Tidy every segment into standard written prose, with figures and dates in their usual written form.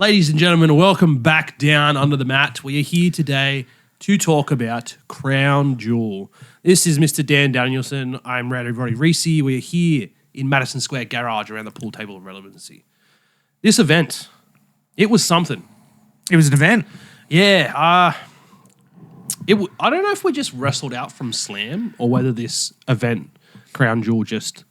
Ladies and gentlemen, welcome back down under the mat. We are here today to talk about Crown Jewel. This is Mr. Dan Danielson. I'm everybody Reece. We are here in Madison Square Garage around the pool table of relevancy. This event, it was something. It was an event. Yeah. I don't know if we just wrestled out from Slam or whether this event, Crown Jewel, just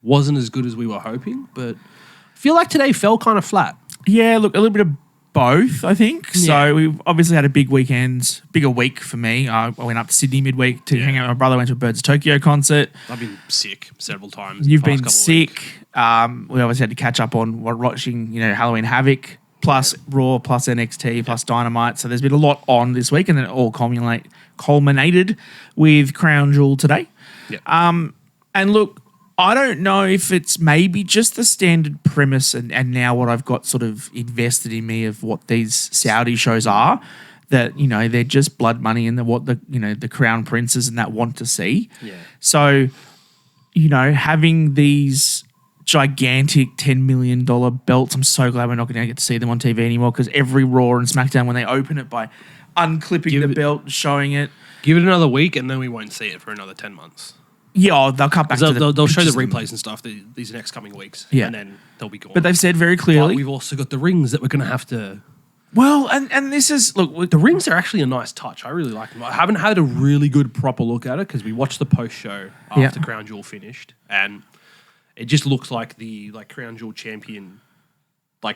wasn't as good as we were hoping, but I feel like today fell kind of flat. Yeah, look, a little bit of both, I think. Yeah. So we've obviously had a big weekend, bigger week for me. I went up to Sydney midweek to hang out with my brother, went to a Birds of Tokyo concert. I've been sick several times. You've been sick. We obviously had to catch up on watching, Halloween Havoc, plus Raw, plus NXT, plus Dynamite. So there's been a lot on this week, and then it all culminated with Crown Jewel today. Yep. And look, I don't know if it's maybe just the standard premise and now what I've got sort of invested in me of what these Saudi shows are, that, they're just blood money and what the crown princes and that want to see. Yeah. So, having these gigantic $10 million belts, I'm so glad we're not going to get to see them on TV anymore, because every Raw and SmackDown, when they open it by unclipping the belt, showing it. Give it another week and then we won't see it for another 10 months. Yeah, they'll cut back to they'll show the replays and stuff these next coming weeks. Yeah. And then they'll be gone. But they've said very clearly. But we've also got the rings that we're going to have to... Well, and this is... Look, the rings are actually a nice touch. I really like them. I haven't had a really good proper look at it because we watched the post-show after Crown Jewel finished, and it just looks like the Crown Jewel champion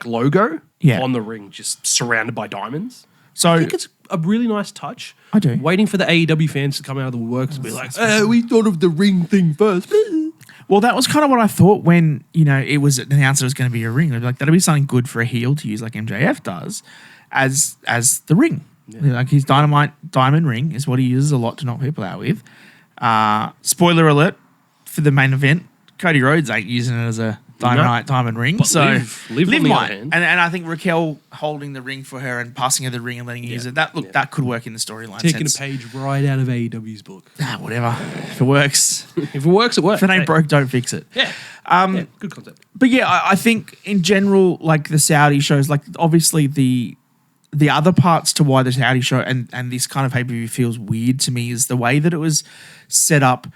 logo on the ring, just surrounded by diamonds. So I think it's a really nice touch. I do. Waiting for the AEW fans to come out of the works and be like, we thought of the ring thing first. Well, that was kind of what I thought when, it was announced it was going to be a ring. That'd be something good for a heel to use like MJF does as the ring. Yeah. Like his diamond ring is what he uses a lot to knock people out with. Spoiler alert for the main event, Cody Rhodes ain't using it as a diamond ring. But so Liv might. And I think Raquel holding the ring for her and passing her the ring and letting her use it, that could work in the storyline. Taking a page right out of AEW's book. Whatever. If it works. If it works, it works. If it ain't broke, don't fix it. Yeah. Good concept. But yeah, I think in general, the Saudi shows, obviously the other parts to why the Saudi show and this kind of pay-per-view feels weird to me is the way that it was set up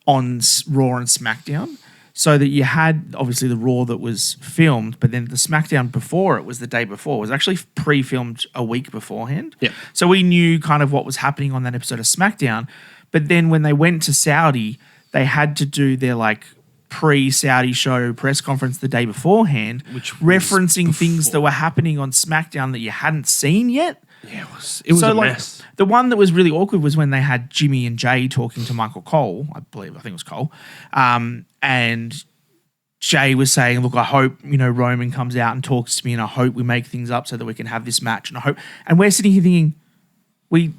on Raw and SmackDown. So that you had, obviously, the Raw that was filmed, but then the SmackDown before it was the day before. It was actually pre-filmed a week beforehand. Yeah. So we knew kind of what was happening on that episode of SmackDown. But then when they went to Saudi, they had to do their, pre-Saudi show press conference the day beforehand, which referencing things that were happening on SmackDown that you hadn't seen yet. Yeah, it was a mess. The one that was really awkward was when they had Jimmy and Jay talking to Michael Cole, I think it was Cole, and Jay was saying, look, I hope, Roman comes out and talks to me, and I hope we make things up so that we can have this match, and we're sitting here thinking, we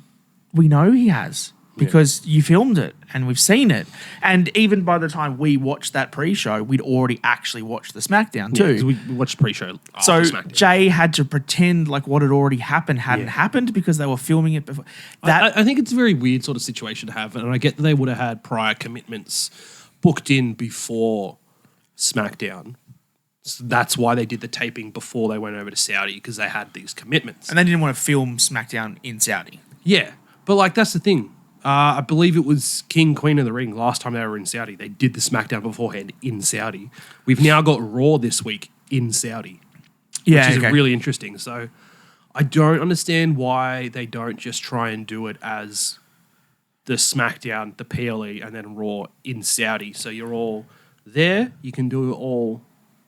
know he has, because you filmed it and we've seen it. And even by the time we watched that pre-show, we'd already actually watched the SmackDown too. Yeah, we watched the pre-show after so SmackDown. Jay had to pretend like what had already happened hadn't happened because they were filming it before. I think it's a very weird sort of situation to have, and I get that they would have had prior commitments booked in before SmackDown. So that's why they did the taping before they went over to Saudi, because they had these commitments. And they didn't want to film SmackDown in Saudi. Yeah, but that's the thing. I believe it was King, Queen of the Ring last time they were in Saudi. They did the SmackDown beforehand in Saudi. We've now got Raw this week in Saudi, which is really interesting. So I don't understand why they don't just try and do it as the SmackDown, the PLE, and then Raw in Saudi. So you're all there. You can do all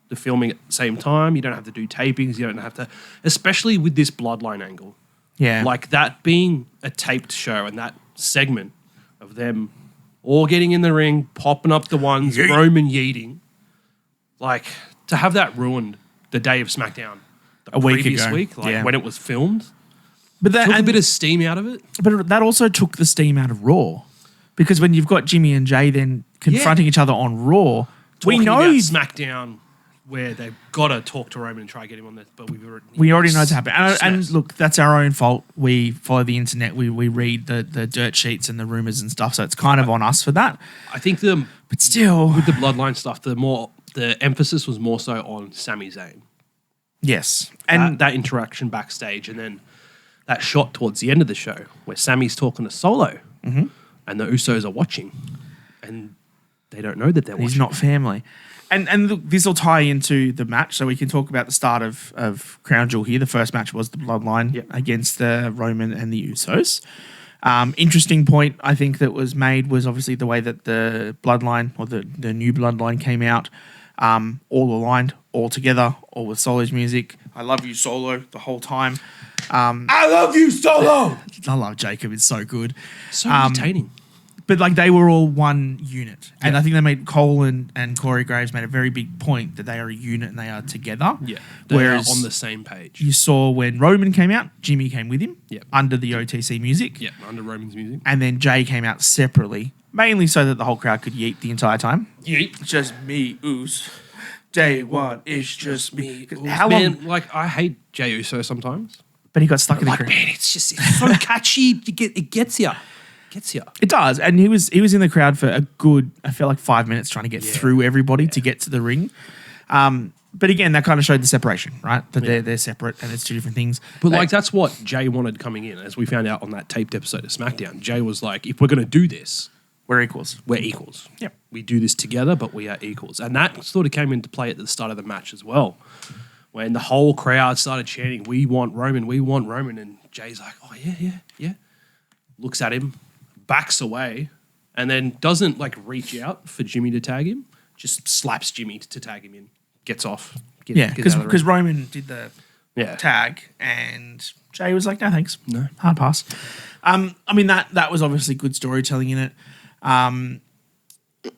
the filming at the same time. You don't have to do tapings. You don't have to, especially with this Bloodline angle. Yeah. That being a taped show and that segment of them all getting in the ring, popping up the ones, Roman yeeting. To have that ruined the day of SmackDown a week previous ago. week, when it was filmed. But that took a bit of steam out of it. But that also took the steam out of Raw. Because when you've got Jimmy and Jay then confronting each other on Raw, we know SmackDown where they've got to talk to Roman and try to get him on that, but we already know it's happening. And look, that's our own fault. We follow the internet. We read the dirt sheets and the rumors and stuff. So it's kind of on us for that. I think but still with the Bloodline stuff, the emphasis was more so on Sami Zayn. Yes. And that interaction backstage, and then that shot towards the end of the show where Sammy's talking to Solo, and the Usos are watching, and they don't know that they're watching. He's not family. And look, this will tie into the match, so we can talk about the start of Crown Jewel here. The first match was the Bloodline against the Roman and the Usos. Interesting point, I think, that was made was obviously the way that the Bloodline, or the new Bloodline, came out, all aligned, all together, all with Solo's music. I love you, Solo, the whole time. I love you, Solo! I love Jacob. It's so good. So entertaining. But like they were all one unit. And I think they made Cole and Corey Graves made a very big point that they are a unit and they are together. Yeah. Whereas on the same page. You saw when Roman came out, Jimmy came with him under the OTC music. Yeah, under Roman's music. And then Jay came out separately, mainly so that the whole crowd could yeet the entire time. Yeet. Just me, Oos. Day one, it's just me. How long? Like, I hate Jey Uso sometimes. But he got stuck in the crowd. Man, it's so catchy. It gets you. It does. And he was in the crowd for a good, I feel like 5 minutes trying to get through everybody to get to the ring. But again, that kind of showed the separation, right? That they're separate and it's two different things. But like that's what Jay wanted coming in, as we found out on that taped episode of SmackDown. Jay was like, if we're going to do this, we're equals. We're equals. Yep. We do this together, but we are equals. And that sort of came into play at the start of the match as well, when the whole crowd started chanting, we want Roman, and Jay's like, oh, yeah. Looks at him, backs away, and then doesn't like reach out for Jimmy to tag him, just slaps Jimmy to tag him in, gets off. Because Roman did the tag, and Jay was like, no, thanks. No. Hard pass. I mean, that was obviously good storytelling in it.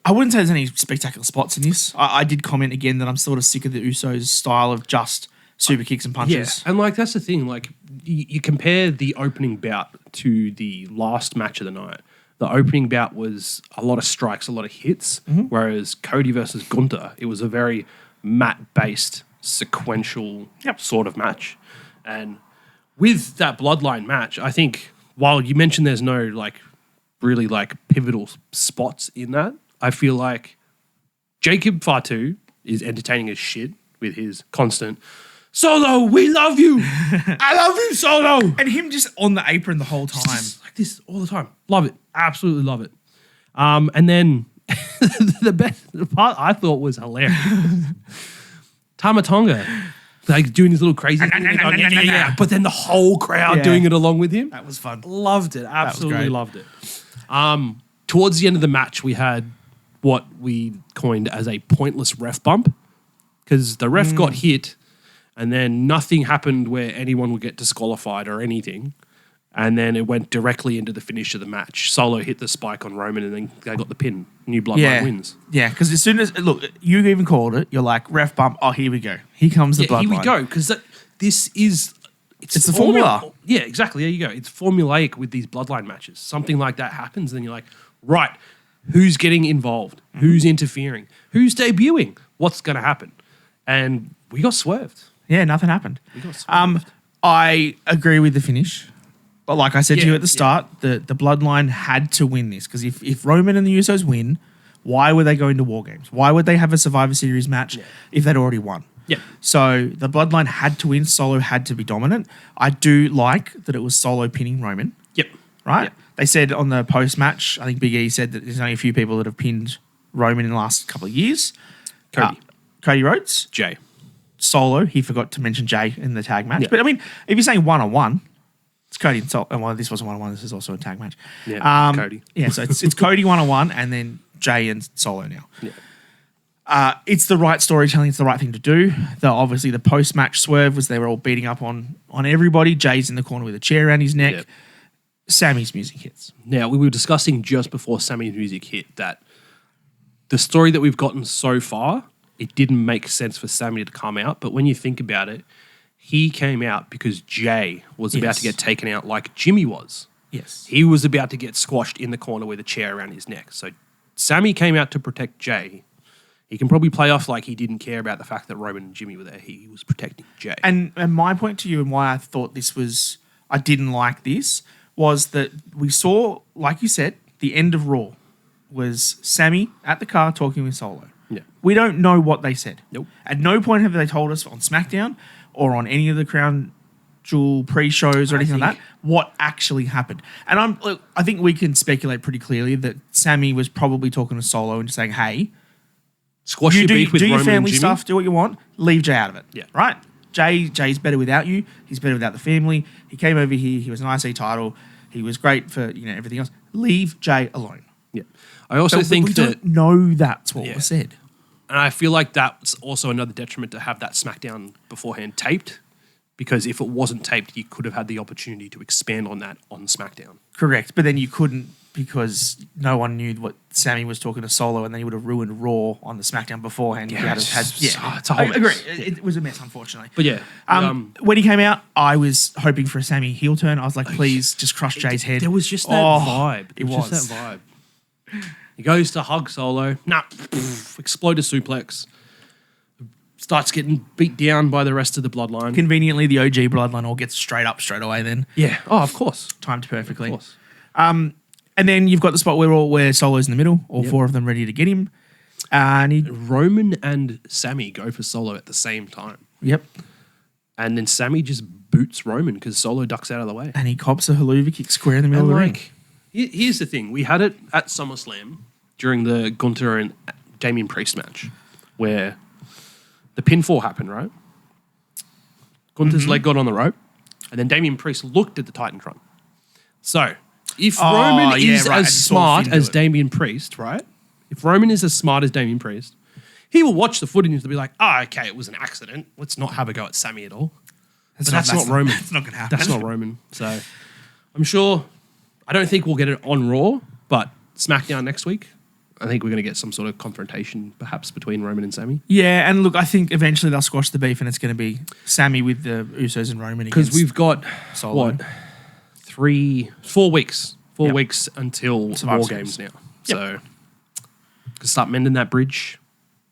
I wouldn't say there's any spectacular spots in this. I did comment again that I'm sort of sick of the Usos' style of just super kicks and punches. Yeah, and like that's the thing. Like you compare the opening bout to the last match of the night. The opening bout was a lot of strikes, a lot of hits, whereas Cody versus Gunther, it was a very mat-based, sequential sort of match. And with that Bloodline match, I think while you mentioned there's no like really like pivotal spots in that, I feel like Jacob Fatu is entertaining as shit with his constant Solo, we love you. I love you, Solo. And him just on the apron the whole time. Just like this all the time. Love it. Absolutely love it. And then the part I thought was hilarious. Tama Tonga, like doing this little crazy thing. But then the whole crowd doing it along with him. That was fun. Loved it. Absolutely loved it. Towards the end of the match, we had what we coined as a pointless ref bump, because the ref got hit and then nothing happened where anyone would get disqualified or anything. And then it went directly into the finish of the match. Solo hit the spike on Roman and then they got the pin. New Bloodline wins. Yeah, because as soon as, look, you even called it. You're like, ref bump. Oh, here we go. Here comes the Bloodline. Here we go, because this is... It's the formula. Yeah, exactly. There you go. It's formulaic with these Bloodline matches. Something like that happens, and then you're like, right, who's getting involved? Who's interfering? Who's debuting? What's going to happen? And we got swerved. Yeah, nothing happened. We got swerved. I agree with the finish. But like I said to you at the start, the Bloodline had to win this, because if Roman and the Usos win, why were they going to War Games? Why would they have a Survivor Series match if they'd already won? Yeah. So the Bloodline had to win. Solo had to be dominant. I do like that it was Solo pinning Roman. Yep. Right? Yep. They said on the post-match, I think Big E said that there's only a few people that have pinned Roman in the last couple of years. Cody Rhodes. Jay. Solo. He forgot to mention Jay in the tag match. But I mean, if you're saying one-on-one, it's Cody and Solo. Well, this wasn't one-on-one. This is also a tag match. Yeah, Cody. Yeah, so it's Cody one-on-one and then Jay and Solo now. Yeah. It's the right storytelling. It's the right thing to do. Obviously, the post-match swerve was they were all beating up on everybody. Jay's in the corner with a chair around his neck. Yep. Sammy's music hits. Now, we were discussing just before Sammy's music hit that the story that we've gotten so far, it didn't make sense for Sammy to come out. But when you think about it, he came out because Jay was about to get taken out like Jimmy was. Yes. He was about to get squashed in the corner with a chair around his neck. So Sammy came out to protect Jay. He can probably play off like he didn't care about the fact that Roman and Jimmy were there. He was protecting Jay. And my point to you and why I thought I didn't like this, was that we saw, like you said, the end of Raw was Sammy at the car talking with Solo. Yeah. We don't know what they said. Nope. At no point have they told us on SmackDown or on any of the Crown Jewel pre-shows or anything like that, what actually happened. And I think we can speculate pretty clearly that Sammy was probably talking to Solo and just saying, hey, Squash your beef with do your Roman and family Jimmy. stuff, do what you want, leave Jay out of it. Yeah. Right? Jay's better without you. He's better without the family. He came over here. He was an IC title. He was great for everything else. Leave Jay alone. Yeah. I also think we that... don't know that's what was said. And I feel like that's also another detriment to have that SmackDown beforehand taped, because if it wasn't taped, you could have had the opportunity to expand on that on SmackDown. Correct. But then you couldn't, because no one knew what Sammy was talking to Solo, and then you would have ruined Raw on the SmackDown beforehand. Yeah, it's a whole mess. I agree. It was a mess, unfortunately. But yeah. When he came out, I was hoping for a Sammy heel turn. I was like, please just crush Jay's head. There was just that vibe. It was. Just that vibe. He goes to hug Solo. Explode a suplex. Starts getting beat down by the rest of the bloodline. Conveniently, the OG bloodline all gets straight up straight away then. Yeah. Oh, of course. Timed perfectly. Of course. And then you've got the spot where Solo's in the middle, all four of them ready to get him. And Roman and Sammy go for Solo at the same time. Yep. And then Sammy just boots Roman because Solo ducks out of the way. And he cops a haluva kick square in the middle of the ring. Here's the thing. We had it at SummerSlam during the Gunther and Damian Priest match where the pinfall happened, right? Gunther's leg got on the rope, and then Damian Priest looked at the Titantron. So, if Roman is as smart as Damian Priest, right? If Roman is as smart as Damian Priest, he will watch the footage and be like, okay, it was an accident. Let's not have a go at Sammy at all. That's not Roman. That's not going to happen. That's not Roman. So, I'm sure, I don't think we'll get it on Raw, but SmackDown next week, I think we're going to get some sort of confrontation perhaps between Roman and Sammy. Yeah, and look, I think eventually they'll squash the beef and it's going to be Sammy with the Usos and Roman against Because we've got, Solo. 4 weeks. 4 weeks until War Games now. So, start mending that bridge.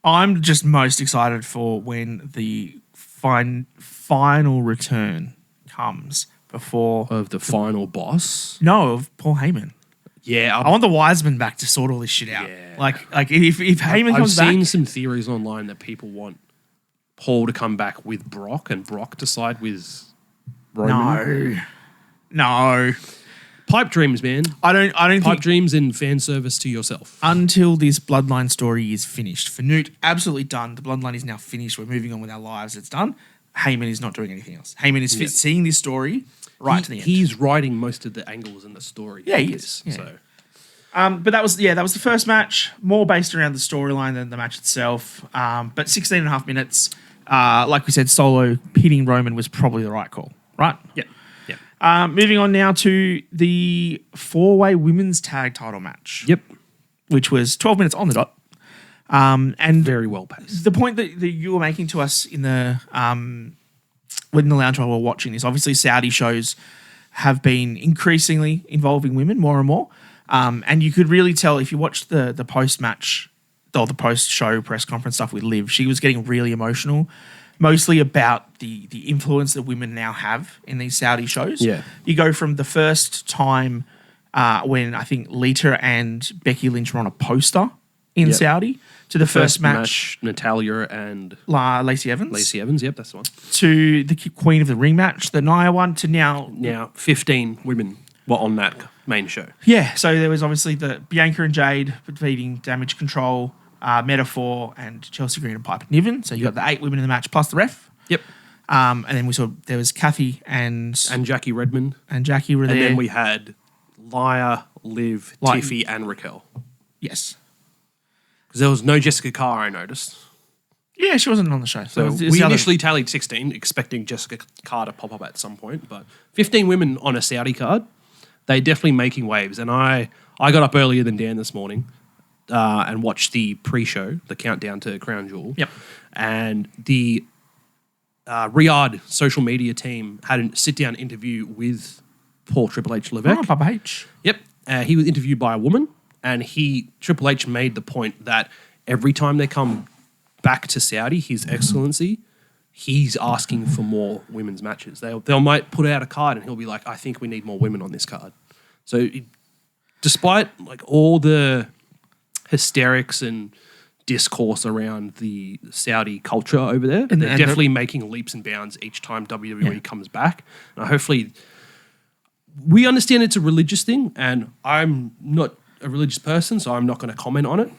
I'm just most excited for when the final return comes before... Of the final boss? No, of Paul Heyman. Yeah. I want the Wiseman back to sort all this shit out. Yeah. Like if Heyman comes back... I've seen some theories online that people want Paul to come back with Brock and Brock to side with Roman. No. Pipe dreams, man. I don't Pipe think... dreams and fan service to yourself. Until this Bloodline story is finished. For Newt, absolutely done. The Bloodline is now finished. We're moving on with our lives. It's done. Heyman is not doing anything else. Heyman is seeing this story right to the end. He's writing most of the angles in the story. Yeah, he is. Yeah. So. But that was the first match, more based around the storyline than the match itself. But 16 and a half minutes, like we said, Solo hitting Roman was probably the right call, right? Yeah. Moving on now to the 4-way women's tag title match. Yep. Which was 12 minutes on the dot. And very well paced. The point that you were making to us in the within the lounge while we were watching this, obviously Saudi shows have been increasingly involving women more and more. And you could really tell if you watched the post-match or the post-show press conference stuff with Liv, she was getting really emotional, mostly about the influence that women now have in these Saudi shows. Yeah. You go from the first time when I think Lita and Becky Lynch were on a poster in Saudi to the first match Natalia and Lacey Evans. Lacey Evans, yep, that's the one. To the Queen of the Ring match, the Nia one, to now 15 women were on that main show. Yeah, so there was obviously the Bianca and Jade defeating Damage Control, Metaphor, and Chelsea Green and Piper Niven. So you got the 8 women in the match plus the ref. Yep. And then we saw there was Kathy and Jackie Redmond. And Jackie were there. And then we had Lya, Liv, Tiffy, and Raquel. Yes. Because there was no Jessica Carr, I noticed. Yeah, she wasn't on the show. So we initially tallied 16, expecting Jessica Carr to pop up at some point. But 15 women on a Saudi card, they're definitely making waves. And I got up earlier than Dan this morning and watched the pre-show, the countdown to Crown Jewel. Yep. And the Riyadh social media team had a sit-down interview with Paul Triple H Levesque. Oh, Papa H. Yep. He was interviewed by a woman, and Triple H made the point that every time they come back to Saudi, His Excellency, he's asking for more women's matches. They might put out a card, and he'll be like, I think we need more women on this card. So despite like all the hysterics and discourse around the Saudi culture over there. And they're definitely making leaps and bounds each time WWE comes back. And hopefully, we understand it's a religious thing, and I'm not a religious person, so I'm not going to comment on it.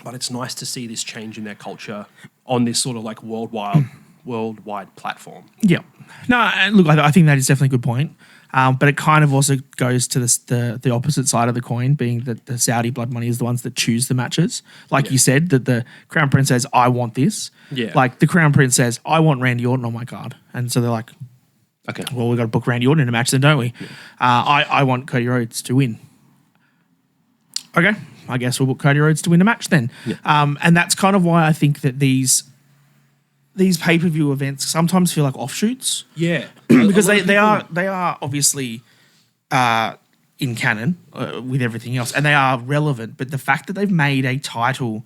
But it's nice to see this change in their culture on this sort of like worldwide platform. Yeah. No, and look, I think that is definitely a good point. But it kind of also goes to the opposite side of the coin, being that the Saudi blood money is the ones that choose the matches. Like you said, that the Crown Prince says, I want this. Yeah. Like the Crown Prince says, I want Randy Orton on my card. And so they're like, Okay. well, we've got to book Randy Orton in a match then, don't we? Yeah. I want Cody Rhodes to win. Okay. I guess we'll book Cody Rhodes to win a match then. Yeah. And that's kind of why I think that these pay-per-view events sometimes feel like offshoots. Yeah. Because they are obviously in canon with everything else, and they are relevant. But the fact that they've made a title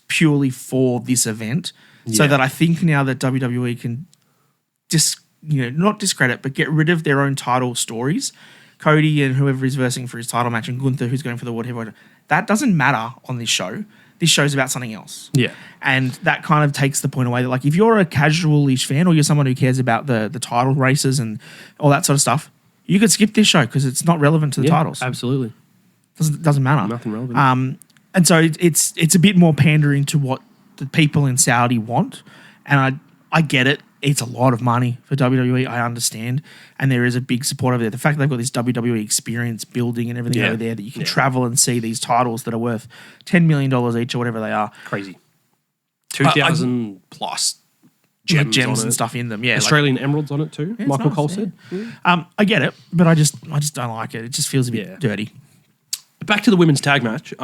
purely for this event, so that I think now that WWE can not discredit, but get rid of their own title stories. Cody and whoever is versing for his title match, and Gunther who's going for the World Heavyweight, that doesn't matter on this show. This show's about something else. Yeah. And that kind of takes the point away that, like, if you're a casual-ish fan or you're someone who cares about the title races and all that sort of stuff, you could skip this show because it's not relevant to the titles. Absolutely. Doesn't matter. Nothing relevant. And so it's a bit more pandering to what the people in Saudi want. And I get it. It's a lot of money for WWE. I understand. And there is a big support over there. The fact that they've got this WWE experience building and everything over there, that you can travel and see these titles that are worth $10 million each or whatever they are. Crazy. 2,000 plus gems and on stuff in them. Yeah. Australian emeralds on it too, Yeah, Michael nice, Cole said. I get it, but I just don't like it. It just feels a bit dirty. Back to the women's tag match.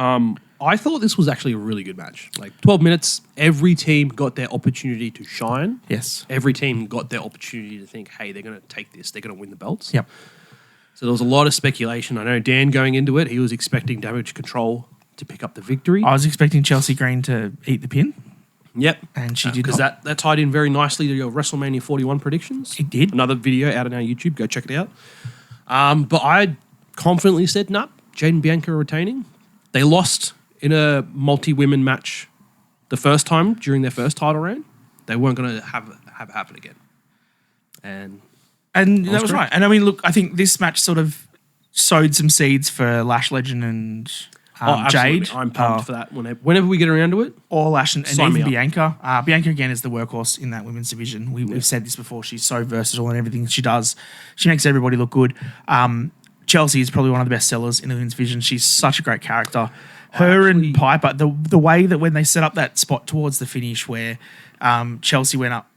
I thought this was actually a really good match. Like 12 minutes, every team got their opportunity to shine. Yes. Every team got their opportunity to think, hey, they're going to take this. They're going to win the belts. Yep. So there was a lot of speculation. I know Dan going into it, he was expecting Damage Control to pick up the victory. I was expecting Chelsea Green to eat the pin. Yep. And she did because not. that tied in very nicely to your WrestleMania 41 predictions. It did. Another video out on our YouTube. Go check it out. But I confidently said, nah, Jade and Bianca are retaining. They lost in a multi-women match the first time during their first title reign. They weren't going to have it happen again. And that was right. And I mean, look, I think this match sort of sowed some seeds for Lash Legend and Jade. I'm pumped for that whenever we get around to it. Or Lash and Sign me even up. Bianca. Bianca, again, is the workhorse in that women's division. We've said this before. She's so versatile in everything she does. She makes everybody look good. Chelsea is probably one of the best sellers in the women's division. She's such a great character. And Piper, the way that when they set up that spot towards the finish where Chelsea went up,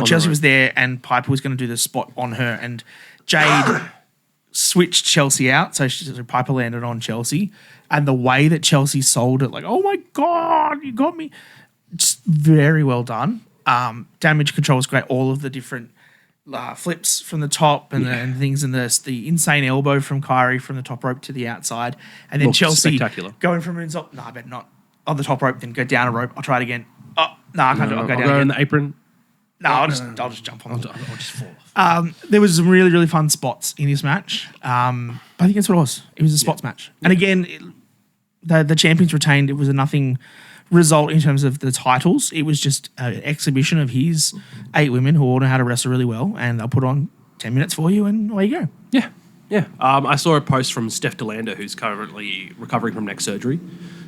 Chelsea was there and Piper was going to do the spot on her, and Jade switched Chelsea out, so Piper landed on Chelsea, and the way that Chelsea sold it, like, oh my God, you got me. Just very well done. Damage Control was great. All of the different flips from the top and things, and the insane elbow from Kyrie from the top rope to the outside, and then Chelsea going from inside. No, I bet not on the top rope. Then go down a rope. I'll try it again. Oh no, I can't do it. I'll go down again. In the apron. No, I'll just jump on. I'll just fall. There was some really, really fun spots in this match. I think that's what it was. It was a spots match, and again, the champions retained. It was a nothing result in terms of the titles. It was just an exhibition of his 8 women who all know how to wrestle really well, and they'll put on 10 minutes for you, and away you go. Yeah, yeah. I saw a post from Steph DeLanda, who's currently recovering from neck surgery,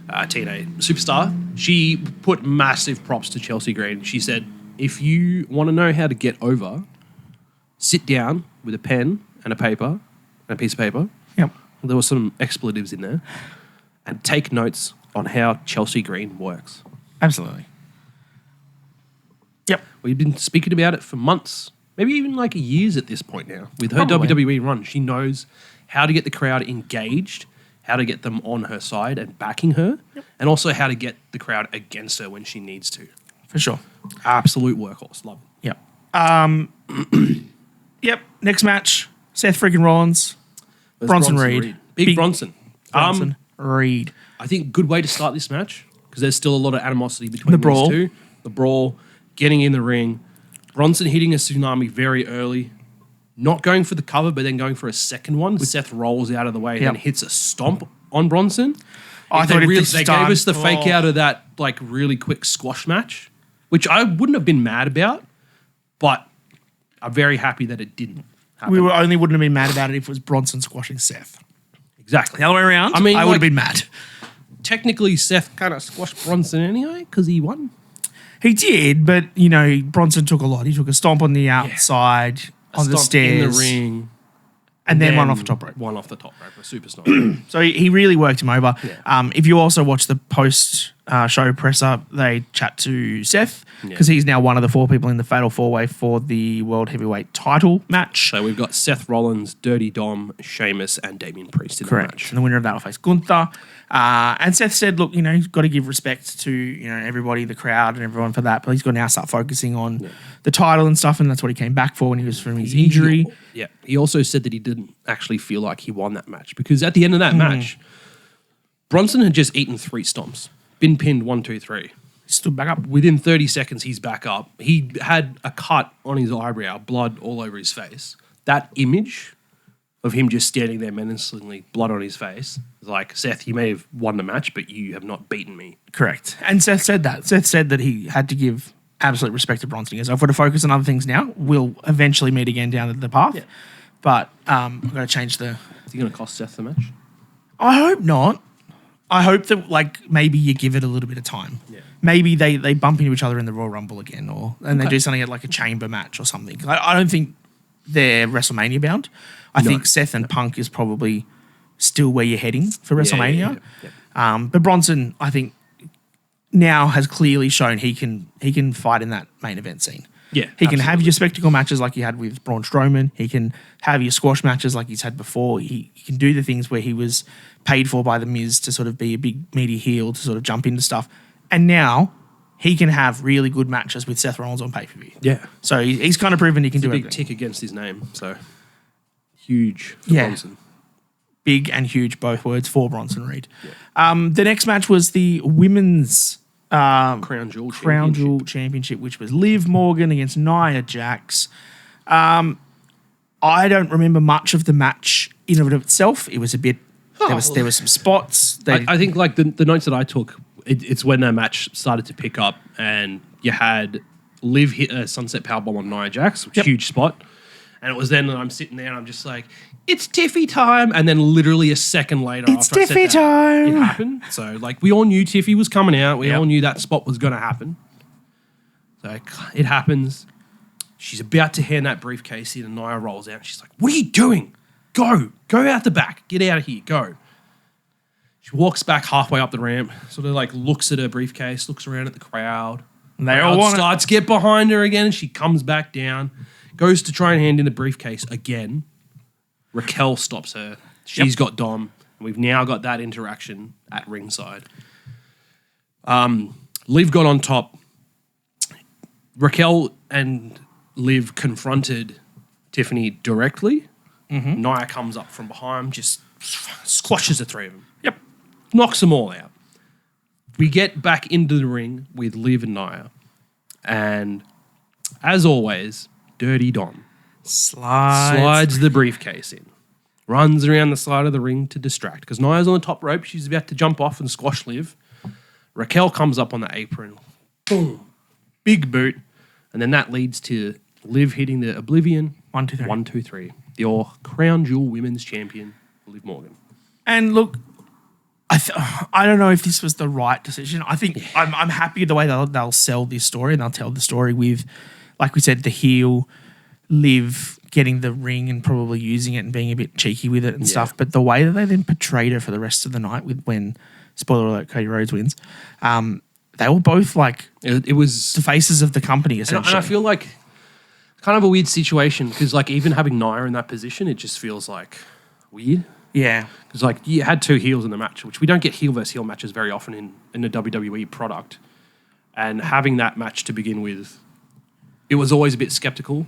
TNA superstar. She put massive props to Chelsea Green. She said, if you want to know how to get over, sit down with a pen and a paper and a piece of paper. Yep. There were some expletives in there. And take notes on how Chelsea Green works. Absolutely. Yep. We've been speaking about it for months, maybe even like years at this point now. With her WWE run, she knows how to get the crowd engaged, how to get them on her side and backing her, and also how to get the crowd against her when she needs to. For sure. Absolute workhorse. Love it. Yep. Yep. Next match, Seth freaking Rollins, Bronson Reed. Big Bronson. Bronson Reed. I think good way to start this match, because there's still a lot of animosity between these two. The brawl, getting in the ring, Bronson hitting a tsunami very early, not going for the cover, but then going for a second one. Seth rolls out of the way and then hits a stomp on Bronson. I thought they if gave us the fake out of that like really quick squash match, which I wouldn't have been mad about, but I'm very happy that it didn't happen. We wouldn't have been mad about it if it was Bronson squashing Seth. Exactly. The other way around, I mean, I would have been mad. Technically, Seth kind of squashed Bronson anyway because he won. He did, but, Bronson took a lot. He took a stomp on the outside, on the stairs. In the ring. And then one off the top rope. One off the top rope, a super stomp. So he really worked him over. Yeah. If you also watch the post-show presser, they chat to Seth because he's now one of the 4 people in the Fatal 4-Way for the World Heavyweight title match. So we've got Seth Rollins, Dirty Dom, Sheamus, and Damian Priest in the match. And the winner of that will face Gunther. And Seth said, look, he's got to give respect to, everybody, the crowd and everyone for that. But he's got to now start focusing on the title and stuff. And that's what he came back for when he was from his injury. He also said that he didn't actually feel like he won that match because at the end of that match, Bronson had just eaten 3 stomps, been pinned 1, 2, 3. Stood back up. Within 30 seconds, he's back up. He had a cut on his eyebrow, blood all over his face. That image of him just standing there menacingly, blood on his face, is like, Seth, you may have won the match, but you have not beaten me. Correct. And Seth said that. Seth said that he had to give absolute respect to Bronson. He goes, I've got to focus on other things now. We'll eventually meet again down the path. Yeah. But I've got to change the... Is he going to cost Seth the match? I hope not. I hope that, maybe you give it a little bit of time. Yeah. Maybe they bump into each other in the Royal Rumble again and they do something at a chamber match or something. I don't think they're WrestleMania bound. I think Seth and Punk is probably still where you're heading for WrestleMania. Yeah. But Bronson, I think, now has clearly shown he can fight in that main event scene. Yeah, he can have your spectacle matches like he had with Braun Strowman. He can have your squash matches like he's had before. He can do the things where he was paid for by The Miz to sort of be a big meaty heel to sort of jump into stuff. And now he can have really good matches with Seth Rollins on pay-per-view. Yeah. So he's kind of proven he can do everything. Big tick against his name. So huge for Bronson. Big and huge, both words, for Bronson Reed. Yeah. The next match was the women's Crown Jewel Championship, which was Liv Morgan against Nia Jax. I don't remember much of the match in and of itself. It was a bit... There were some spots. I think the notes that I took, it's when that match started to pick up and you had Liv hit a sunset powerbomb on Nia Jax, huge spot. And it was then that I'm sitting there and I'm just like, it's Tiffy time. And then literally a second later, it's Tiffy time. It happened. So we all knew Tiffy was coming out. We all knew that spot was going to happen. So it happens. She's about to hand that briefcase in and Nia rolls out. And she's like, what are you doing? Go out the back. Get out of here. Go. She walks back halfway up the ramp, sort of looks at her briefcase, looks around at the crowd. And they all want starts to get behind her again and she comes back down, goes to try and hand in the briefcase again. Raquel stops her. She's got Dom. And we've now got that interaction at ringside. Liv got on top. Raquel and Liv confronted Tiffany directly. Mm-hmm. Nia comes up from behind, just squashes the 3 of them. Yep. Knocks them all out. We get back into the ring with Liv and Nia. And as always, Dirty Dom slides the briefcase in. Runs around the side of the ring to distract. Because Nia's on the top rope. She's about to jump off and squash Liv. Raquel comes up on the apron. Boom. Big boot. And then that leads to Liv hitting the Oblivion. 1, 2, 3. 1, 2, 3. Your Crown Jewel Women's Champion, Liv Morgan. And look, I don't know if this was the right decision. I think I'm happy with the way they'll sell this story and they'll tell the story with, like we said, the heel, Liv getting the ring and probably using it and being a bit cheeky with it and stuff. But the way that they then portrayed her for the rest of the night with when, spoiler alert, Cody Rhodes wins, they were both it was the faces of the company essentially. And I feel like kind of a weird situation because even having Nia in that position, it just feels weird. Yeah. Because you had 2 heels in the match, which we don't get heel versus heel matches very often in the WWE product. And having that match to begin with, it was always a bit skeptical.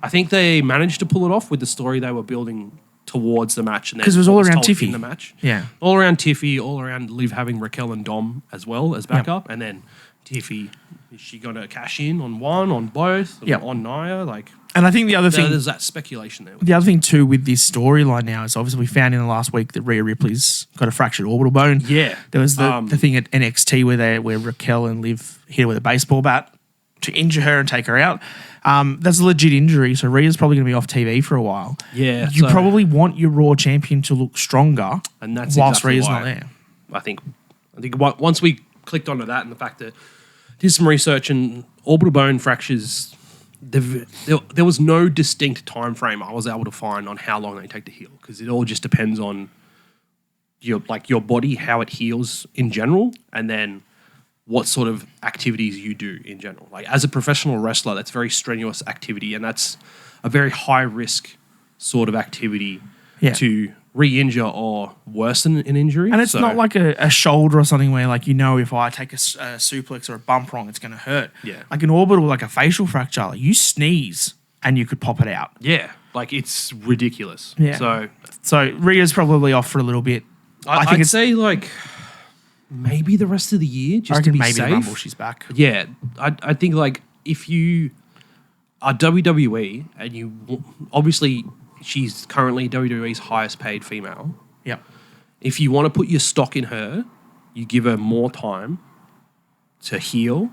I think they managed to pull it off with the story they were building towards the match. Because it was all around Tiffy. In the match. Yeah. All around Tiffy, all around Liv having Raquel and Dom as well as backup. Yep. And then Is she going to cash in on one, on both, on Nia? Like, and I think the other thing, there's that speculation there. The other thing too with this storyline now is obviously we found in the last week that Rhea Ripley's got a fractured orbital bone. Yeah, there was the thing at NXT where Raquel and Liv hit her with a baseball bat to injure her and take her out. That's a legit injury, so Rhea's probably going to be off TV for a while. Yeah, you probably want your Raw champion to look stronger, and that's whilst exactly Rhea's why not there. I think once we clicked onto that and the fact that did some research and orbital bone fractures, there was no distinct time frame I was able to find on how long they take to heal, because it all just depends on your body, how it heals in general, and then what sort of activities you do in general. Like as a professional wrestler, that's very strenuous activity, and that's a very high risk sort of activity to re-injure or worsen an injury. And it's not like a shoulder or something where, like, if I take a suplex or a bump wrong, it's going to hurt. Yeah. Like an orbital, like a facial fracture, like you sneeze and you could pop it out. Yeah. Like it's ridiculous. Yeah. So Rhea's probably off for a little bit. I'd say like maybe the rest of the year, just to be maybe safe. the Rumble she's back. Yeah. I think like if you are WWE and you obviously she's currently WWE's highest paid female. Yep. If you want to put your stock in her, you give her more time to heal.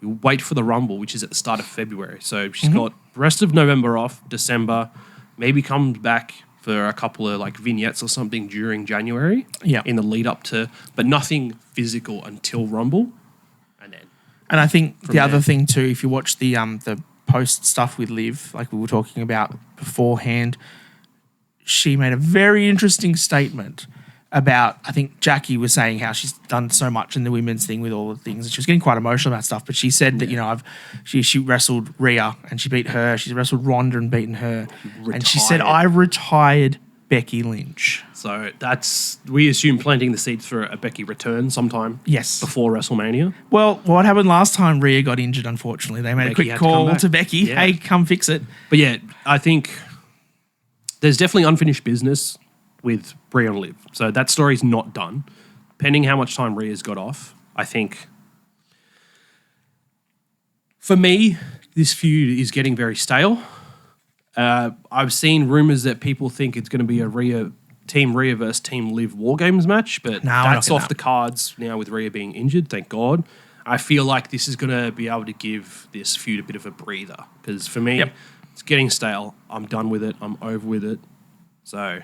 You wait for the Rumble, which is at the start of February. So she's got the rest of November off, December, maybe comes back for a couple of like vignettes or something during January in the lead up to, but nothing physical until Rumble. And I think the other thing too, if you watch the post stuff with Liv, like we were talking about beforehand, she made a very interesting statement about, I think Jackie was saying how she's done so much in the women's thing with all the things, and she was getting quite emotional about stuff, but she said that, she wrestled Rhea and she beat her, she's wrestled Ronda and beaten her, and she said, I retired Becky Lynch. So we assume planting the seeds for a Becky return sometime before WrestleMania. Well, what happened last time Rhea got injured, unfortunately? They made a quick call to Becky, hey, come fix it. But yeah, I think there's definitely unfinished business with Rhea and Liv. So that story's not done. Depending how much time Rhea's got off, I think for me, this feud is getting very stale. I've seen rumors that people think it's going to be a Team Rhea versus Team Liv War Games match, but that's off the cards now with Rhea being injured, thank God. I feel like this is going to be able to give this feud a bit of a breather, because for me, it's getting stale. I'm done with it. I'm over with it. So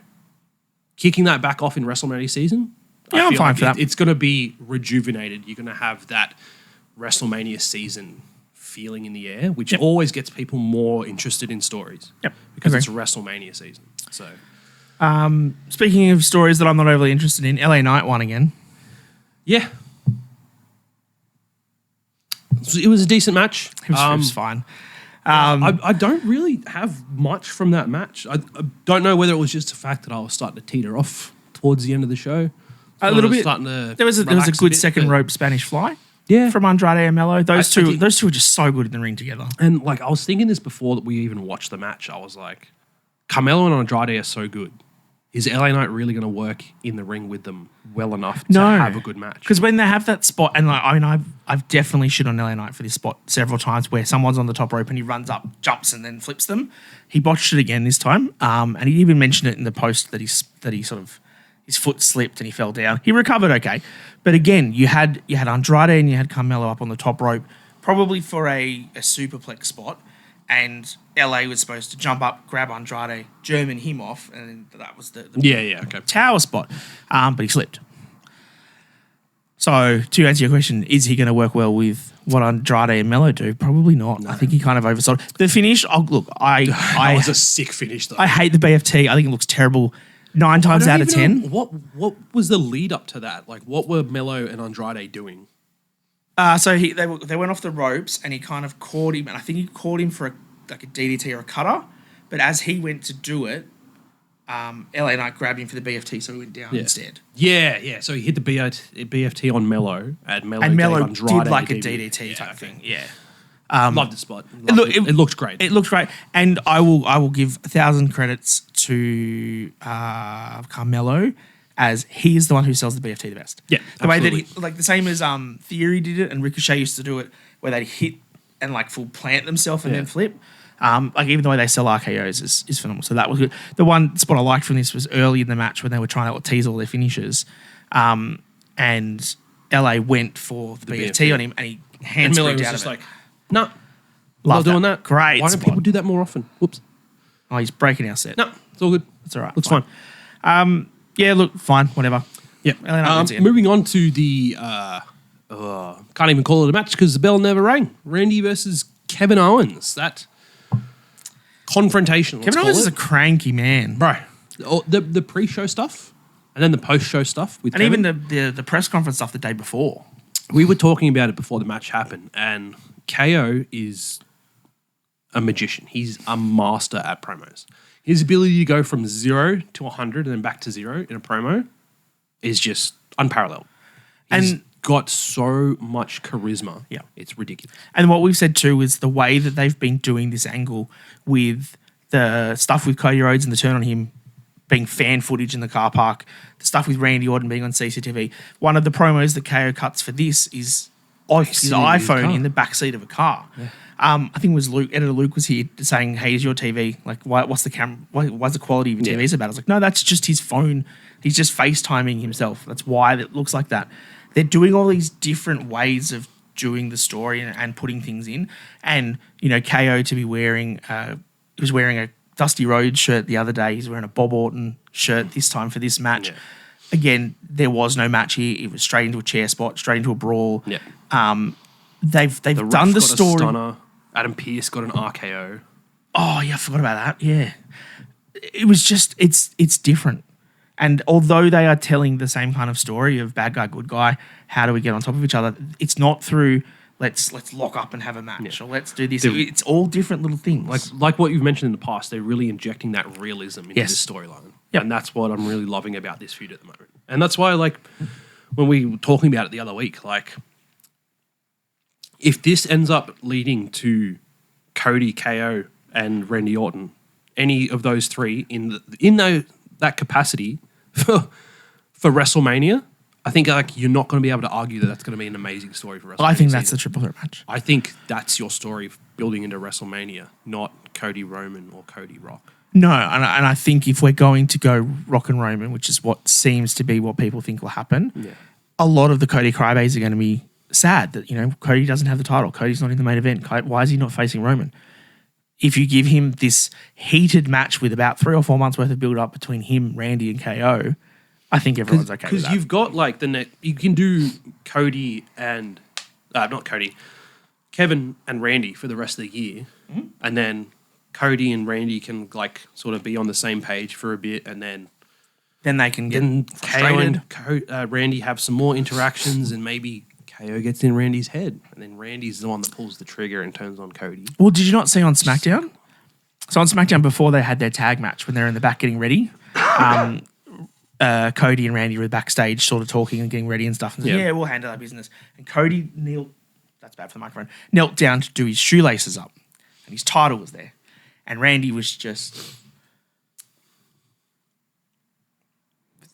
kicking that back off in WrestleMania season, I'm fine for that. It's going to be rejuvenated. You're going to have that WrestleMania season feeling in the air, which always gets people more interested in stories. Yep. Because it's WrestleMania season. So, speaking of stories that I'm not overly interested in, LA Knight won again. Yeah. It was a decent match. It was fine. I don't really have much from that match. I don't know whether it was just the fact that I was starting to teeter off towards the end of the show. A little bit. There was a good second rope Spanish fly. Yeah, from Andrade and Melo. Those two are just so good in the ring together. And like I was thinking this before that we even watched the match. I was like, Carmelo and Andrade are so good. Is LA Knight really going to work in the ring with them well enough to have a good match? Because when they have that spot, and like, I mean, I've definitely shit on LA Knight for this spot several times, where someone's on the top rope and he runs up, jumps, and then flips them. He botched it again this time, and he even mentioned it in the post that he sort of his foot slipped and he fell down. He recovered okay, but again, you had Andrade and you had Carmelo up on the top rope, probably for a superplex spot. And LA was supposed to jump up, grab Andrade, German him off, and that was the tower spot. But he slipped. So to answer your question, is he going to work well with what Andrade and Melo do? Probably not. No. I think he kind of oversold the finish. Oh, look, that was a sick finish though. I hate the BFT. I think it looks terrible 9 times out of 10. What was the lead up to that? Like, what were Melo and Andrade doing? So they went off the ropes and he kind of caught him, and I think he caught him for a DDT or a cutter. But as he went to do it, LA Knight grabbed him for the BFT, so he went down instead. Yeah. So he hit the BFT on Melo, and Melo did like a DDT type thing. Yeah. Loved the spot. It looked great. It looked great, and I will give 1,000 credits to Carmelo. as he is the one who sells the BFT the best. Yeah, the way that absolutely. he, like the same as Theory did it and Ricochet used to do it, where they hit and like full plant themselves and then flip. Like even the way they sell RKOs is phenomenal. So that was good. The one spot I liked from this was early in the match when they were trying to tease all their finishes, and LA went for the BFT on him and he hand Miller sprint was out just of it. like, no, Love not doing that. Great Why don't spot. people do that more often? Whoops. Oh, he's breaking our set. No, it's all good. It's all right. It's fine. Yeah, look, fine, whatever. Yeah. LA wins again. Moving on to the can't even call it a match because the bell never rang. Randy versus Kevin Owens. That confrontation. Kevin Owens is a cranky man. bro. The pre-show stuff and then the post-show stuff with And Kevin. even the press conference stuff the day before. We were talking about it before the match happened, and KO is a magician. He's a master at promos. His ability to go from 0 to 100 and then back to 0 in a promo is just unparalleled. He's got so much charisma. Yeah. It's ridiculous. And what we've said too is the way that they've been doing this angle with the stuff with Cody Rhodes and the turn on him being fan footage in the car park, the stuff with Randy Orton being on CCTV. One of the promos that KO cuts for this is off his Sitting in his car. iPhone in the backseat of a car. Yeah. I think it was Luke, editor Luke was here saying, hey, is your TV, like, what's the camera, why's the quality of your TV so bad? I was like, no, that's just his phone. He's just FaceTiming himself. That's why it looks like that. They're doing all these different ways of doing the story and putting things in. And, you know, KO to be wearing, he was wearing a Dusty Rhodes shirt the other day. He's wearing a Bob Orton shirt this time for this match. Yeah. Again, there was no match here. It was straight into a chair spot, straight into a brawl. Yeah. They've The done ref the got story. a stunner. Adam Pearce got an RKO. Oh yeah, I forgot about that. Yeah, it was just it's different. And although they are telling the same kind of story of bad guy, good guy, how do we get on top of each other? It's not through let's lock up and have a match or let's do this. It's all different little things. Like what you've mentioned in the past, they're really injecting that realism into Yes. this storyline. Yep. And that's what I'm really loving about this feud at the moment. And that's why, like, when we were talking about it the other week, like, if this ends up leading to Cody, KO, and Randy Orton, any of those three in that capacity for WrestleMania, I think like you're not going to be able to argue that that's going to be an amazing story for WrestleMania. I think that's the triple threat match. I think that's your story building into WrestleMania, not Cody Roman or Cody Rock. No, and I think if we're going to go Rock and Roman, which is what seems to be what people think will happen, a lot of the Cody crybabies are going to be sad that, you know, Cody doesn't have the title. Cody's not in the main event. Why is he not facing Roman? If you give him this heated match with about 3 or 4 months worth of build up between him, Randy, and KO, I think everyone's okay with that. Because you've got like you can do Cody and Kevin and Randy for the rest of the year, and then Cody and Randy can like sort of be on the same page for a bit, and then they can get KO frustrated. and Randy have some more interactions, and maybe KO gets in Randy's head, and then Randy's the one that pulls the trigger and turns on Cody. Well, did you not see on SmackDown? So on SmackDown before they had their tag match, when they're in the back getting ready, Cody and Randy were backstage sort of talking and getting ready and stuff. And yeah, we'll handle that business. And Cody that's bad for the microphone, knelt down to do his shoelaces up. And his title was there. And Randy was just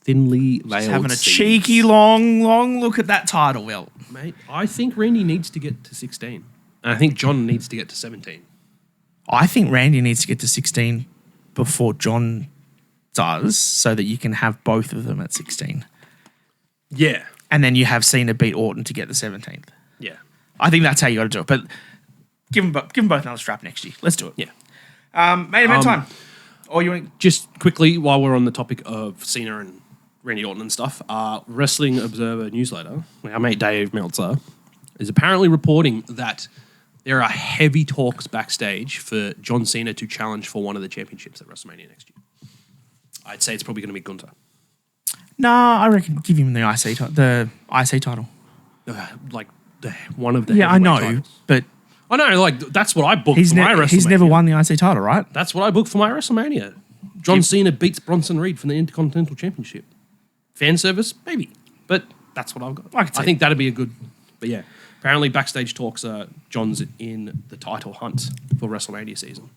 Thinly veiled having a seeds. cheeky, long look at that title belt. Mate, I think Randy needs to get to 16. And I think John needs to get to 17. I think Randy needs to get to 16 before John does, so that you can have both of them at 16. Yeah. And then you have Cena beat Orton to get the 17th. Yeah. I think that's how you got to do it. But give them both another strap next year. Let's do it. Yeah. Main event time. Or you want Just quickly, while we're on the topic of Cena and Randy Orton and stuff, Wrestling Observer newsletter, our mate Dave Meltzer, is apparently reporting that there are heavy talks backstage for John Cena to challenge for one of the championships at WrestleMania next year. I'd say it's probably going to be Gunther. Nah, I reckon give him the IC title. Like one of the Yeah, I know, heavyweight titles. but I know, like that's what I booked he's for my WrestleMania. he's never won the IC title, right? That's what I booked for my WrestleMania. John Cena beats Bronson Reed from the Intercontinental Championship. Fan service, maybe, but that's what I've got. I think that'd be a good. But yeah, apparently backstage talks are John's in the title hunt for WrestleMania season.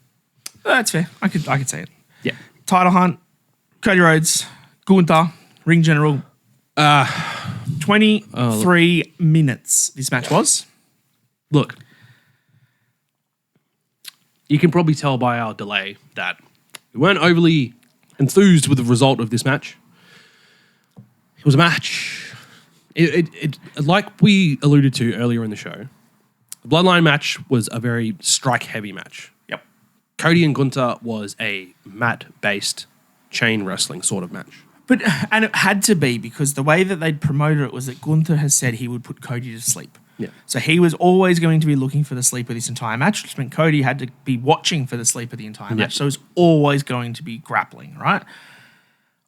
That's fair. I could say it. Yeah, Title hunt, Cody Rhodes, Gunther, Ring general. 23 minutes this match was. Look, you can probably tell by our delay that we weren't overly enthused with the result of this match. It was a match. It like we alluded to earlier in the show, the Bloodline match was a very strike-heavy match. Yep. Cody and Gunther was a mat-based chain wrestling sort of match. And it had to be because the way that they'd promoted it was that Gunther has said he would put Cody to sleep. Yeah. So he was always going to be looking for the sleep of this entire match, which meant Cody had to be watching for the sleep of the entire match. So it was always going to be grappling, right?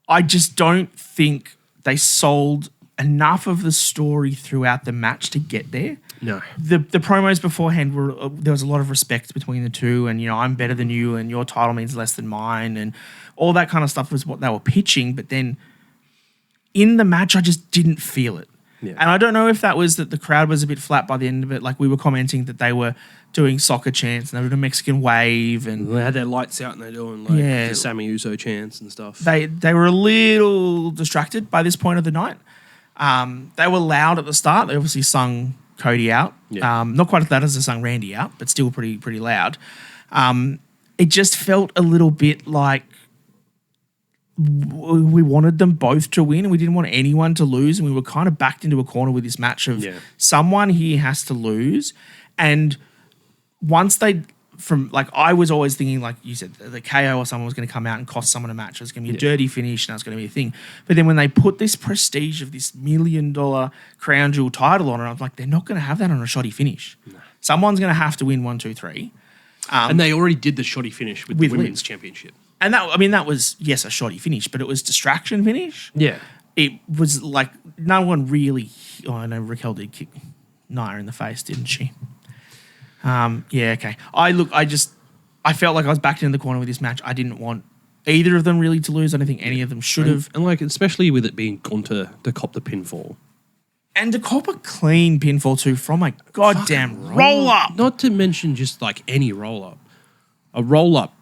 I just don't think they sold enough of the story throughout the match to get there. No. The promos beforehand were there was a lot of respect between the two, and I'm better than you, and your title means less than mine, and all that kind of stuff was what they were pitching. But then in the match, I just didn't feel it. Yeah. And I don't know if that was that the crowd was a bit flat by the end of it. Like we were commenting that they were doing soccer chants and they were doing a Mexican wave, and they had their lights out and they're doing like the Sammy Uso chants and stuff. They were a little distracted by this point of the night. They were loud at the start. They obviously sung Cody out. Yeah. Not quite as loud as they sung Randy out, but still pretty loud. It just felt a little bit like we wanted them both to win and we didn't want anyone to lose, and we were kind of backed into a corner with this match of someone here has to lose. And once I was always thinking, like you said, the KO or someone was going to come out and cost someone a match. It was going to be a dirty finish and that was going to be a thing. But then when they put this prestige of this $1 million crown jewel title on it, I was like, they're not going to have that on a shoddy finish. No. Someone's going to have to win 1, 2, 3. And they already did the shoddy finish with the Women's Championship. And that was, yes, a shoddy finish, but it was distraction finish. Yeah. It was like no one really... Oh, I know Raquel did kick Nia in the face, didn't she? Okay. I felt like I was backed into the corner with this match. I didn't want either of them really to lose. I don't think any of them should have. And like, especially with it being Gunther to cop the pinfall. And to cop a clean pinfall too from a goddamn roll-up. Not to mention just like any roll-up. A roll-up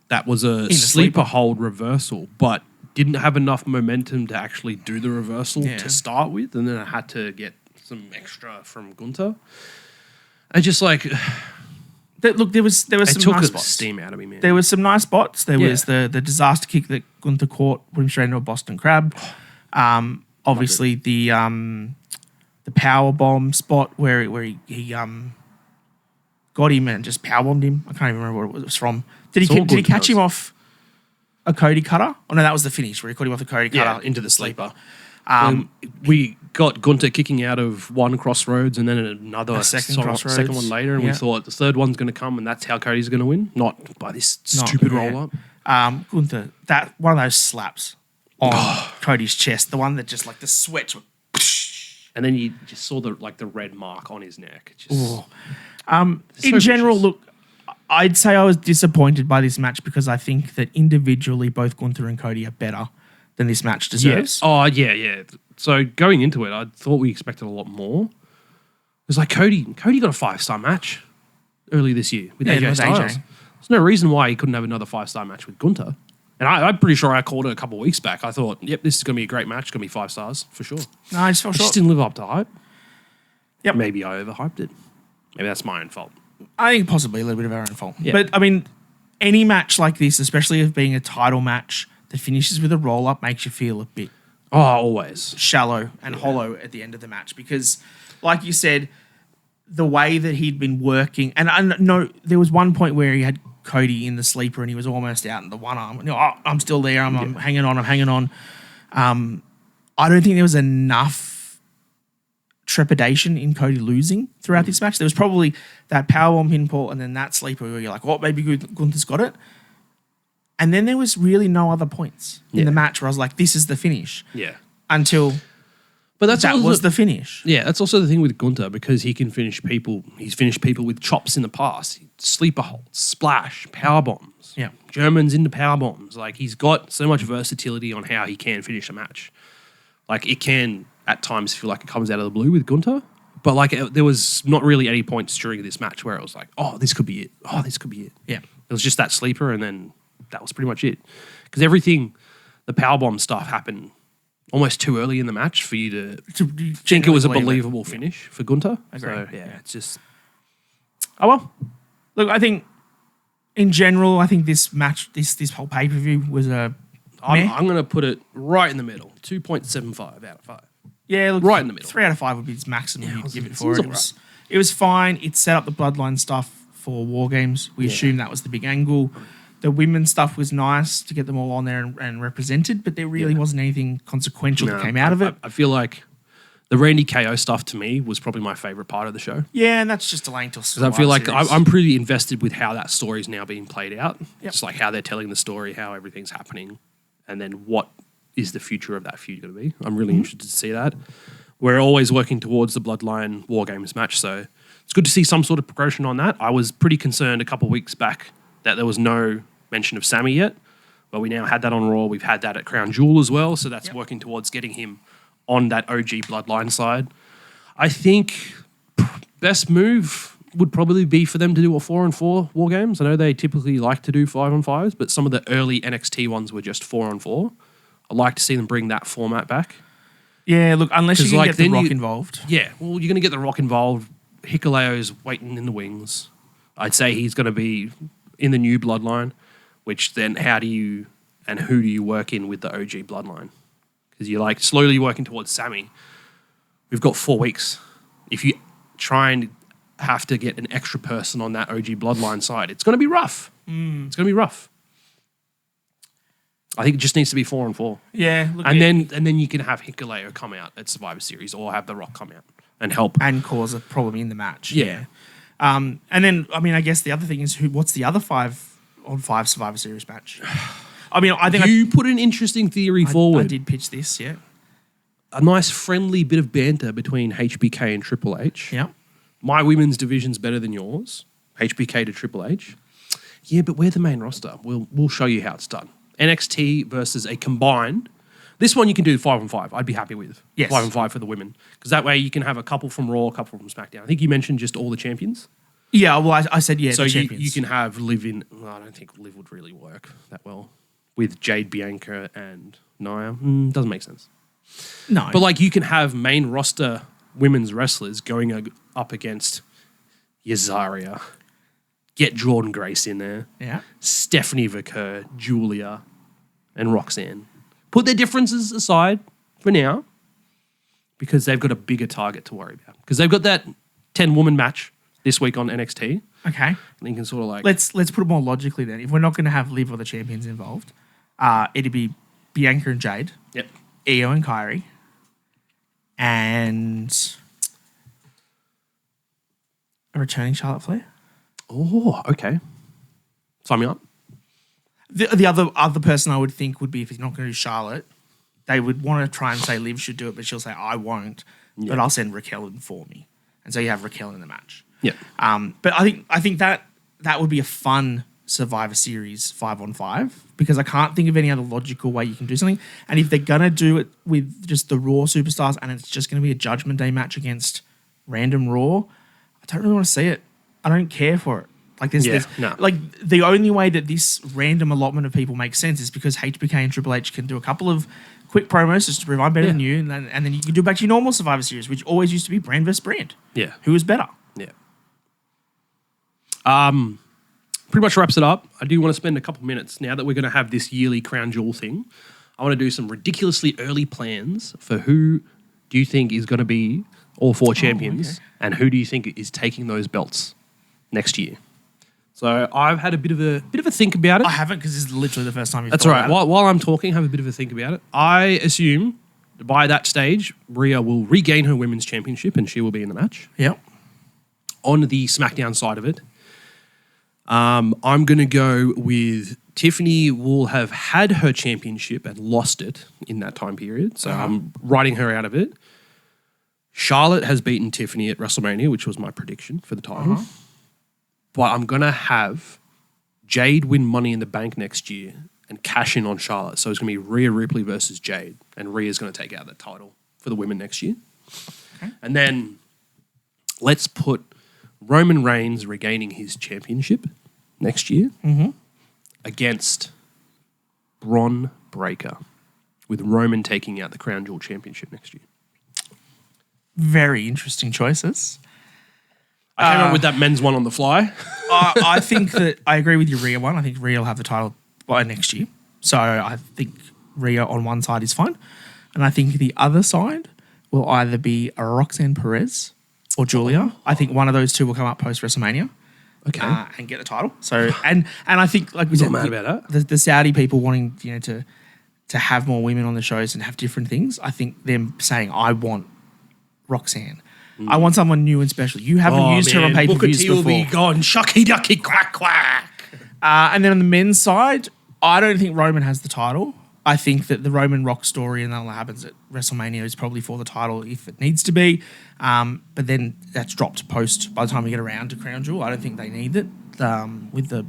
that was a sleeper hold reversal, but didn't have enough momentum to actually do the reversal to start with, and then I had to get some extra from Gunther. I just like... Look, there was some nice spots. It took the steam out of me, man. There was some nice spots. There was the disaster kick that Gunther caught, put him straight into a Boston Crab. Obviously, the power bomb spot where he got him and just power bombed him. I can't even remember what it was from. Did he catch him off a Cody cutter? Oh no, that was the finish where he caught him off the Cody cutter into the sleeper. We got Gunther kicking out of one crossroads and then another second one later, and we thought the third one's going to come and that's how Cody's going to win, not by this stupid roll-up. Gunther, that one of those slaps on Cody's chest, the one that just like the sweat, and then you just saw the red mark on his neck. In general, look, I'd say I was disappointed by this match because I think that individually both Gunther and Cody are better than this match deserves. Oh, yeah. So going into it, I thought we expected a lot more. It was like Cody got a 5-star match early this year with AJ Styles. There's no reason why he couldn't have another 5-star match with Gunther. And I'm pretty sure I called it a couple of weeks back. I thought, yep, this is going to be a great match. It's going to be 5 stars for sure. No, I just felt short. Just didn't live up to hype. Yep. Maybe I overhyped it. Maybe that's my own fault. I think possibly a little bit of our own fault. Yeah. But, I mean, any match like this, especially if being a title match that finishes with a roll-up, makes you feel a bit always shallow and hollow at the end of the match because, like you said, the way that he'd been working, and I know there was one point where he had Cody in the sleeper and he was almost out in the one arm. I'm still there. I'm hanging on. I don't think there was enough trepidation in Cody losing throughout this match. There was probably that powerbomb pinfall and then that sleeper where you're like, oh, maybe Gunther's got it. And then there was really no other points in the match where I was like, this is the finish. Yeah. Until that was the finish. Yeah, that's also the thing with Gunther because he can finish people. He's finished people with chops in the past. Sleeper holds, splash, power bombs. Yeah. Germans into power bombs. Like he's got so much versatility on how he can finish a match. Like it can at times feel like it comes out of the blue with Gunther. But like there was not really any points during this match where it was like, oh, this could be it. Oh, this could be it. Yeah. It was just that sleeper and then that was pretty much it. Because everything, the powerbomb stuff happened almost too early in the match for you to think it was a believable finish for Gunter. So, it's just... Oh, well. Look, I think in general, I think this match, this whole pay-per-view was a... I'm going to put it right in the middle. 2.75 out of 5. Yeah, look, right in the middle. 3 out of 5 would be its maximum you'd give it for it. It was fine. It set up the Bloodline stuff for War Games. We assumed that was the big angle. The women's stuff was nice to get them all on there and represented, but there really wasn't anything consequential that came out of it. I feel like the Randy KO stuff to me was probably my favourite part of the show. Yeah, and that's just delaying till Survivor. I feel like I'm pretty invested with how that story is now being played out. Yep. Just like how they're telling the story, how everything's happening, and then what is the future of that feud going to be. I'm really interested to see that. We're always working towards the Bloodline War Games match, so it's good to see some sort of progression on that. I was pretty concerned a couple of weeks back that there was no mention of Sammy yet, but we now had that on Raw. We've had that at Crown Jewel as well, so that's working towards getting him on that OG Bloodline side. I think best move would probably be for them to do a 4-on-4 War Games. I know they typically like to do 5-on-5s, but some of the early NXT ones were just 4-on-4. I'd like to see them bring that format back. Yeah, look, unless you can get The Rock involved. Yeah, well, you're going to get The Rock involved. Hikuleo's waiting in the wings. I'd say he's going to be in the new Bloodline, which then how do you and who do you work in with the OG Bloodline? Because you're like slowly working towards Sammy. We've got 4 weeks. If you try and have to get an extra person on that OG Bloodline side, it's going to be rough. It's going to be rough. I think it just needs to be 4-on-4. Yeah. Look, and then you can have Hikuleo come out at Survivor Series or have The Rock come out and help. And cause a problem in the match. Yeah. And then, I mean, I guess the other thing is what's the other 5-on-5 Survivor Series match? I mean, I think you put an interesting theory forward. I did pitch this, yeah. A nice friendly bit of banter between HBK and Triple H. Yeah. My women's division's better than yours. HBK to Triple H. Yeah, but we're the main roster. We'll show you how it's done. NXT versus a combined. This one you can do 5-on-5. I'd be happy with 5-on-5 for the women, because that way you can have a couple from Raw, a couple from SmackDown. I think you mentioned just all the champions. Yeah, well, I said So the champions. you can have Liv in. Well, I don't think Liv would really work that well with Jade, Bianca, and Nia. Doesn't make sense. No, but like you can have main roster women's wrestlers going up against Yazaria. Get Jordan Grace in there. Yeah. Stephanie Vaquer, Julia, and Roxanne. Put their differences aside for now, because they've got a bigger target to worry about. Because they've got that 10-woman match this week on NXT. Okay. And you can sort of like... Let's put it more logically then. If we're not going to have Liv or the champions involved, it'd be Bianca and Jade. Yep. Io and Kyrie. And a returning Charlotte Flair. Oh, okay. Sign me up. The other person I would think would be, if he's not going to do Charlotte, they would want to try and say Liv should do it, but she'll say, I won't, but I'll send Raquel in for me. And so you have Raquel in the match. Yeah. But I think that would be a fun Survivor Series 5-on-5, because I can't think of any other logical way you can do something. And if they're going to do it with just the Raw superstars and it's just going to be a Judgment Day match against random Raw, I don't really want to see it. I don't care for it. Like like the only way that this random allotment of people makes sense is because HBK and Triple H can do a couple of quick promos just to prove I'm better than you, and then you can do back to your normal Survivor Series, which always used to be brand versus brand. Yeah. Who is better? Yeah. Pretty much wraps it up. I do want to spend a couple minutes, now that we're going to have this yearly Crown Jewel thing, I want to do some ridiculously early plans for who do you think is going to be all 4 champions, and who do you think is taking those belts next year. So I've had a bit of a think about it. I haven't, because this is literally the first time you've That's all right. While I'm talking, have a bit of a think about it. I assume by that stage, Rhea will regain her women's championship and she will be in the match. Yep. On the SmackDown side of it, I'm going to go with Tiffany will have had her championship and lost it in that time period. So I'm writing her out of it. Charlotte has beaten Tiffany at WrestleMania, which was my prediction for the title. But I'm going to have Jade win Money in the Bank next year and cash in on Charlotte. So it's going to be Rhea Ripley versus Jade. And Rhea's going to take out that title for the women next year. Okay. And then let's put Roman Reigns regaining his championship next year against Bron Breakker, with Roman taking out the Crown Jewel Championship next year? Very interesting choices. I came up with that men's one on the fly. I think that I agree with your Rhea one. I think Rhea will have the title by next year. So I think Rhea on one side is fine. And I think the other side will either be a Roxanne Perez or Julia. I think one of those two will come up post WrestleMania. Okay. And get the title. So and I think like we said, mad about that. The Saudi people wanting to have more women on the shows and have different things. I think them saying I want Roxanne. I want someone new and special. You haven't used her on pay-per-views before. Booker T will be gone. Shucky ducky quack quack. And then on the men's side, I don't think Roman has the title. I think that the Roman Rock story and all that happens at WrestleMania is probably for the title if it needs to be. But then that's dropped post by the time we get around to Crown Jewel. I don't think they need it with the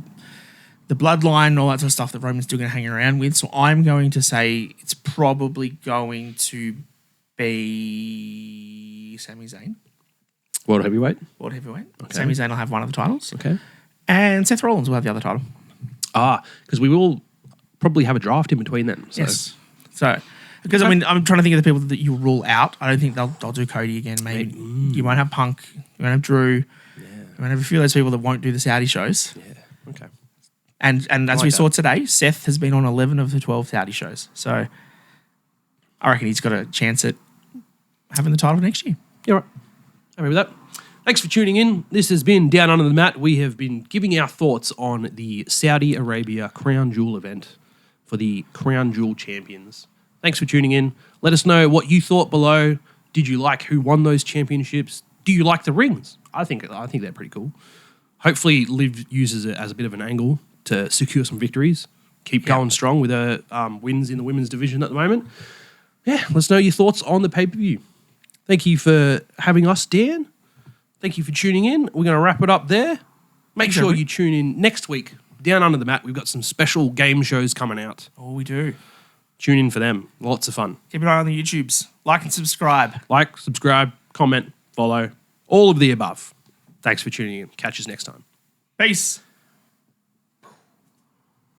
bloodline and all that sort of stuff that Roman's still going to hang around with. So I'm going to say it's probably going to be Sami Zayn. World Heavyweight? World Heavyweight. Okay. Sami Zayn will have one of the titles. Okay. And Seth Rollins will have the other title. Because we will probably have a draft in between then. So. Yes. So, because I mean, I'm trying to think of the people that you rule out. I don't think they'll do Cody again. Maybe you won't have Punk. You won't have Drew. Yeah. You won't have a few of those people that won't do the Saudi shows. Yeah. Okay. And as we saw today, Seth has been on 11 of the 12 Saudi shows. So, I reckon he's got a chance at having the title next year. You're right. Happy with that. Thanks for tuning in. This has been Down Under the Mat. We have been giving our thoughts on the Saudi Arabia Crown Jewel event for the Crown Jewel champions. Thanks for tuning in. Let us know what you thought below. Did you like who won those championships? Do you like the rings? I think they're pretty cool. Hopefully, Liv uses it as a bit of an angle to secure some victories. Keep going strong with her wins in the women's division at the moment. Yeah, let us know your thoughts on the pay-per-view. Thank you for having us, Dan. Thank you for tuning in. We're going to wrap it up there. Make sure you tune in next week. Down Under the Mat, we've got some special game shows coming out. Oh, we do. Tune in for them. Lots of fun. Keep an eye on the YouTubes. Like and subscribe. Like, subscribe, comment, follow, all of the above. Thanks for tuning in. Catch us next time. Peace.